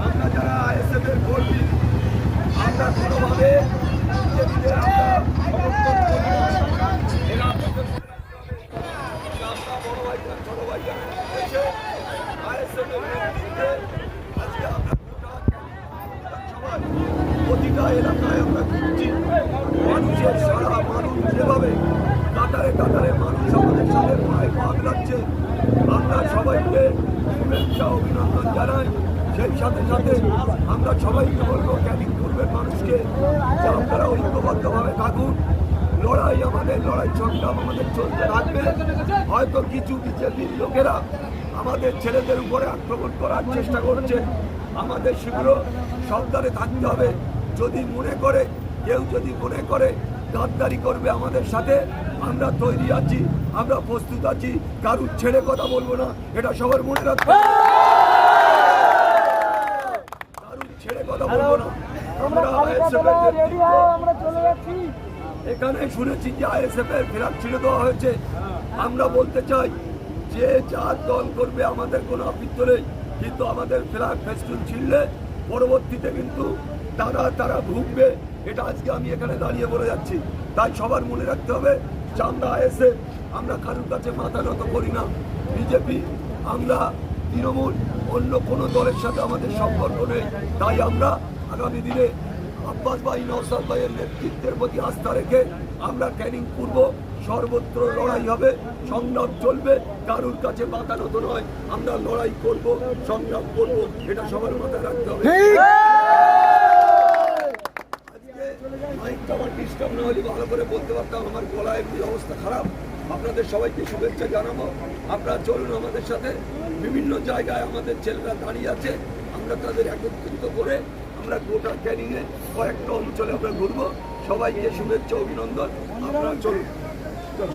আমরা যারা আইএসএফ এর কর্মী আমরা কোনোভাবে বিজেপিদের সমর্থন করি না। এরা বড় ভাইরা ছোট ভাইরা এসে আইএসএফ এর নেতৃত্বে আজকে আমরা সবাই প্রতিটা এলাকায় আমরা ঘুরছি। মানুষের সারা মানুষ যেভাবে কাতারে কাতারে মানুষ আমাদের সাথে পায়ে পা লাগছে, আমরা সবাইকে শুভেচ্ছা অভিনন্দন জানাই। সেই সাথে সাথে আমরা সবাইকে বলবো ক্যানিং পূর্বের মানুষকে যে আপনারা ঐক্যবদ্ধভাবে থাকুন। লড়াই আমাদের, লড়াই সংগ্রাম আমাদের চলতে থাকবে। হয়তো কিছু বিজেপির লোকেরা আমাদের ছেলেদের উপরে আক্রমণ করার চেষ্টা করছে, আমাদের সেগুলো সাবধানে থাকতে হবে। যদি মনে করে কেউ যদি মনে করে গাদ্দারি করবে আমাদের সাথে, আমরা তৈরি আছি, আমরা প্রস্তুত আছি, কারুর ছেড়ে কথা বলবো না, এটা সবার মনে রাখতে হবে। কারুর ছেড়ে কথা বলবো না। আমরা এখানে শুনেছি যে আইএসএফ এর ফেরাক ছেড়ে দেওয়া হয়েছে। আমরা বলতে চাই যে যার দল করবে আমাদের কোনো আপত্তি নেই, কিন্তু আমাদের ফ্ল্যাগ ফেস্টুন ছিঁড়লে পরবর্তীতে কিন্তু তারা ভুগবে। এটা আজকে আমি এখানে দাঁড়িয়ে বলে যাচ্ছি। তাই সবার মনে রাখতে হবে যে আমরা আইএসএফ, আমরা কারোর কাছে মাথা নত করি না। বিজেপি, আমরা তৃণমূল, অন্য কোনো দলের সাথে আমাদের সম্পর্ক নেই। তাই আমরা আগামী দিনে আব্বাস ভাই, নওশাদ ভাইয়ের নেতৃত্বের প্রতি আস্থা রেখে আমরা ক্যানিং পূর্ব সর্বত্র লড়াই হবে, সংগ্রাম চলবে। কারুর কাছে মাথা নত নয়, আমরা লড়াই করব, সংগ্রাম করব, এটা সবার মাথায় রাখতে হবে। আমার ডিস্টার্ব না হলে ভালো করে বলতে পারতাম, আমার গলায় এমনি অবস্থা খারাপ। আপনাদের সবাইকে শুভেচ্ছা জানাবো। আপনারা চলুন আমাদের সাথে। বিভিন্ন জায়গায় আমাদের ছেলেরা দাঁড়িয়ে আছে, আমরা তাদের একত্রিত করে আমরা গোটা ক্যানিংয়ে কয়েকটা অঞ্চলে আমরা ঘুরবো। সবাইকে শুভেচ্ছা অভিনন্দন। আপনারা চলুন।